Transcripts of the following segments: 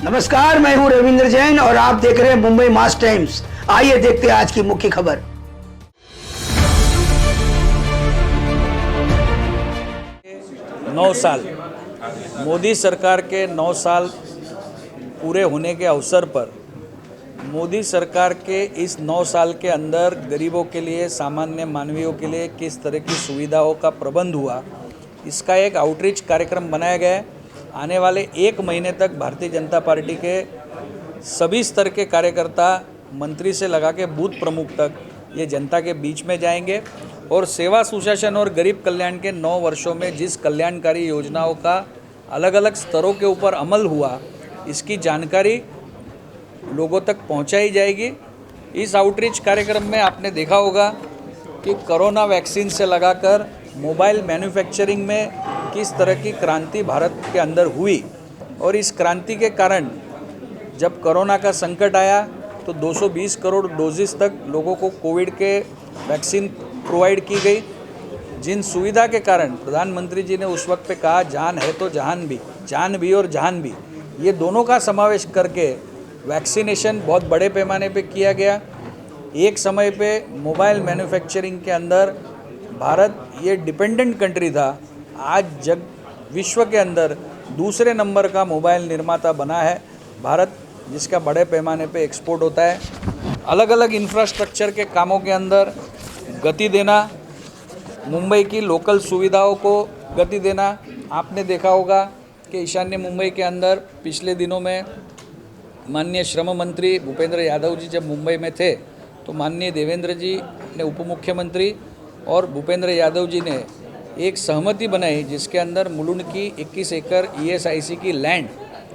नमस्कार, मैं हूं रविंद्र जैन और आप देख रहे हैं मुंबई मास टाइम्स। आइए देखते हैं आज की मुख्य खबर। नौ साल मोदी सरकार के 9 साल पूरे होने के अवसर पर मोदी सरकार के इस 9 साल के अंदर गरीबों के लिए, सामान्य मानवियों के लिए किस तरह की सुविधाओं का प्रबंध हुआ, इसका एक आउटरीच कार्यक्रम बनाया गया है। आने वाले 1 महीने तक भारतीय जनता पार्टी के सभी स्तर के कार्यकर्ता, मंत्री से लगा के बूथ प्रमुख तक ये जनता के बीच में जाएंगे और सेवा, सुशासन और गरीब कल्याण के 9 वर्षों में जिस कल्याणकारी योजनाओं का अलग अलग स्तरों के ऊपर अमल हुआ, इसकी जानकारी लोगों तक पहुंचाई जाएगी। इस आउटरीच कार्यक्रम में आपने देखा होगा कि कोरोना वैक्सीन से लगाकर मोबाइल मैन्युफैक्चरिंग में किस तरह की क्रांति भारत के अंदर हुई और इस क्रांति के कारण जब कोरोना का संकट आया तो 220 करोड़ डोजेस तक लोगों को कोविड के वैक्सीन प्रोवाइड की गई। जिन सुविधा के कारण प्रधानमंत्री जी ने उस वक्त पे कहा, जान है तो जहान भी और जहान भी, ये दोनों का समावेश करके वैक्सीनेशन बहुत बड़े पैमाने पे किया गया। एक समय पे मोबाइल मैन्युफैक्चरिंग के अंदर भारत ये डिपेंडेंट कंट्री था, आज विश्व के अंदर दूसरे नंबर का मोबाइल निर्माता बना है भारत, जिसका बड़े पैमाने पे एक्सपोर्ट होता है। अलग अलग इंफ्रास्ट्रक्चर के कामों के अंदर गति देना, मुंबई की लोकल सुविधाओं को गति देना। आपने देखा होगा कि ईशान्य मुंबई के अंदर पिछले दिनों में माननीय श्रम मंत्री भूपेंद्र यादव जी जब मुंबई में थे तो माननीय देवेंद्र जी ने, उप मुख्यमंत्री और भूपेंद्र यादव जी ने एक सहमति बनाई जिसके अंदर मुलुंड की 21 एकड़ ESIC की लैंड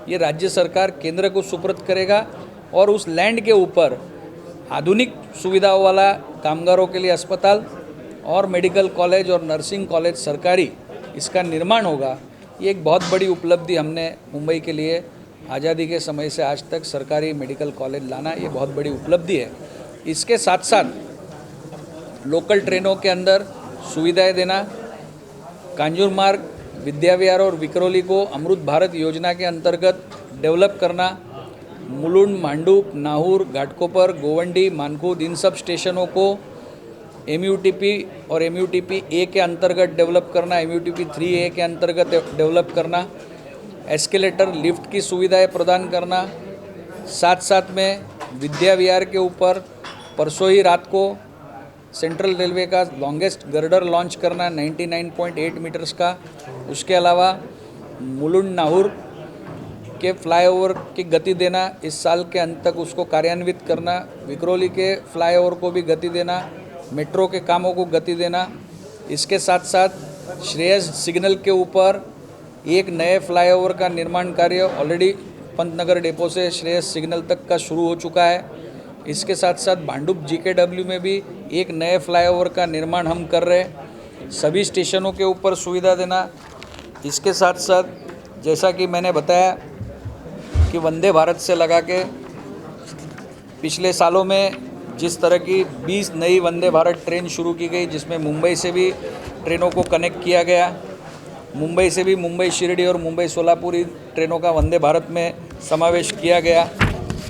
ये राज्य सरकार केंद्र को सुपुर्द करेगा और उस लैंड के ऊपर आधुनिक सुविधाओं वाला कामगारों के लिए अस्पताल और मेडिकल कॉलेज और नर्सिंग कॉलेज सरकारी, इसका निर्माण होगा। ये एक बहुत बड़ी उपलब्धि हमने मुंबई के लिए आज़ादी के समय से आज तक सरकारी मेडिकल कॉलेज लाना, ये बहुत बड़ी उपलब्धि है। इसके साथ साथ लोकल ट्रेनों के अंदर सुविधाएं देना, कांजूर मार्ग, विद्या विहार और विक्रोली को अमृत भारत योजना के अंतर्गत डेवलप करना, मुलुंड, मांडूप, नाहूर, घाटकोपर, गोवंडी, मानकुद, इन सब स्टेशनों को MUTP और MUTP A के अंतर्गत डेवलप करना, MUTP 3A के अंतर्गत डेवलप करना, एस्केलेटर लिफ्ट की सुविधाएं प्रदान करना। साथ साथ में विद्या विहार के ऊपर परसों ही रात को सेंट्रल रेलवे का लॉन्गेस्ट गर्डर लॉन्च करना 99.8 मीटर्स का। उसके अलावा मुलुंड नाहूर के फ्लाईओवर की गति देना, इस साल के अंत तक उसको कार्यान्वित करना, विक्रोली के फ्लाईओवर को भी गति देना, मेट्रो के कामों को गति देना। इसके साथ साथ श्रेयस सिग्नल के ऊपर एक नए फ्लाईओवर का निर्माण कार्य ऑलरेडी पंतनगर डेपो से श्रेयस सिग्नल तक का शुरू हो चुका है। इसके साथ साथ भांडुप GKW में भी एक नए फ्लाईओवर का निर्माण हम कर रहे हैं। सभी स्टेशनों के ऊपर सुविधा देना। इसके साथ साथ जैसा कि मैंने बताया कि वंदे भारत से लगा के पिछले सालों में जिस तरह की 20 नई वंदे भारत ट्रेन शुरू की गई, जिसमें मुंबई से भी ट्रेनों को कनेक्ट किया गया, मुंबई से भी मुंबई शिरडी और मुंबई सोलापुर ट्रेनों का वंदे भारत में समावेश किया गया।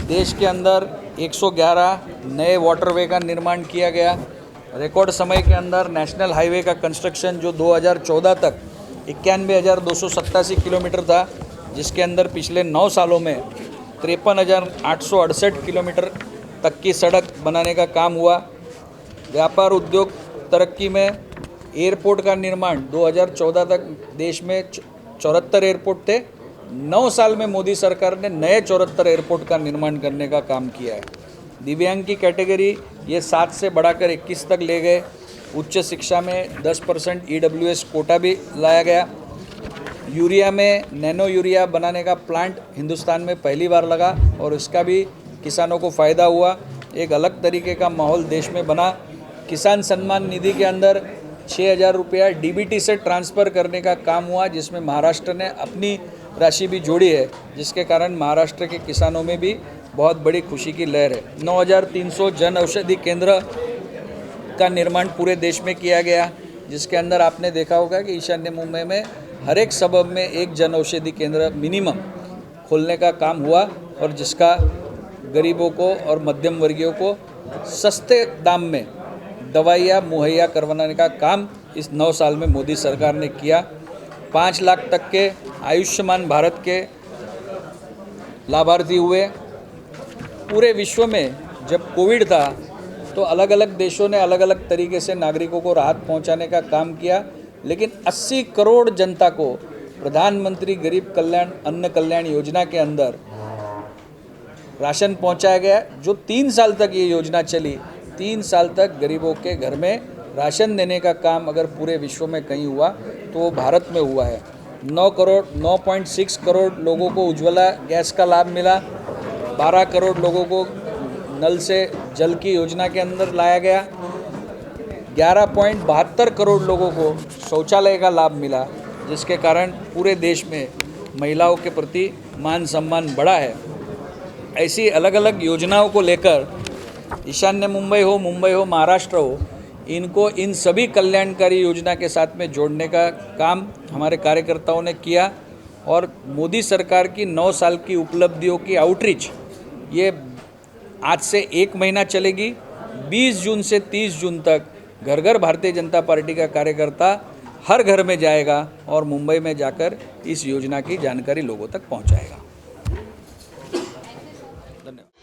देश के अंदर 111 नए वाटरवे का निर्माण किया गया। रिकॉर्ड समय के अंदर नेशनल हाईवे का कंस्ट्रक्शन जो 2014 तक 91,287 किलोमीटर था, जिसके अंदर पिछले 9 सालों में 53,868 किलोमीटर तक की सड़क बनाने का काम हुआ। व्यापार उद्योग तरक्की में एयरपोर्ट का निर्माण 2014 तक देश में 74 एयरपोर्ट थे। 9 साल में मोदी सरकार ने नए 74 एयरपोर्ट का निर्माण करने का काम किया है। दिव्यांग की कैटेगरी ये 7 से बढ़ाकर 21 तक ले गए। उच्च शिक्षा में 10% EWS कोटा भी लाया गया। यूरिया में नैनो यूरिया बनाने का प्लांट हिंदुस्तान में पहली बार लगा और इसका भी किसानों को फ़ायदा हुआ। एक अलग तरीके का माहौल देश में बना। किसान सम्मान निधि के अंदर 6,000 रुपया DBT से ट्रांसफ़र करने का काम हुआ, जिसमें महाराष्ट्र ने अपनी राशि भी जोड़ी है, जिसके कारण महाराष्ट्र के किसानों में भी बहुत बड़ी खुशी की लहर है। 9,300 जन औषधि केंद्र का निर्माण पूरे देश में किया गया, जिसके अंदर आपने देखा होगा कि ईशान्य मुंबई में हर एक सबब में एक जन औषधि केंद्र मिनिमम खोलने का काम हुआ और जिसका गरीबों को और मध्यम वर्गीयों को सस्ते दाम में दवाइयाँ मुहैया करवाने का काम इस 9 साल में मोदी सरकार ने किया। 5 लाख तक के आयुष्मान भारत के लाभार्थी हुए। पूरे विश्व में जब कोविड था तो अलग अलग देशों ने अलग अलग तरीके से नागरिकों को राहत पहुंचाने का काम किया, लेकिन 80 करोड़ जनता को प्रधानमंत्री गरीब कल्याण अन्न कल्याण योजना के अंदर राशन पहुंचाया गया। जो 3 साल तक ये योजना चली, 3 साल तक गरीबों के घर में राशन देने का काम अगर पूरे विश्व में कहीं हुआ तो वो भारत में हुआ है। 9.6 करोड़ लोगों को उज्ज्वला गैस का लाभ मिला। 12 करोड़ लोगों को नल से जल की योजना के अंदर लाया गया। 11.72 करोड़ लोगों को शौचालय का लाभ मिला, जिसके कारण पूरे देश में महिलाओं के प्रति मान सम्मान बढ़ा है। ऐसी अलग अलग योजनाओं को लेकर ईशान्य मुंबई हो, महाराष्ट्र हो, इनको इन सभी कल्याणकारी योजना के साथ में जोड़ने का काम हमारे कार्यकर्ताओं ने किया। और मोदी सरकार की 9 साल की उपलब्धियों की आउटरीच ये आज से 1 महीना चलेगी। 20 जून से 30 जून तक घर घर भारतीय जनता पार्टी का कार्यकर्ता हर घर में जाएगा और मुंबई में जाकर इस योजना की जानकारी लोगों तक पहुंचाएगा। धन्यवाद।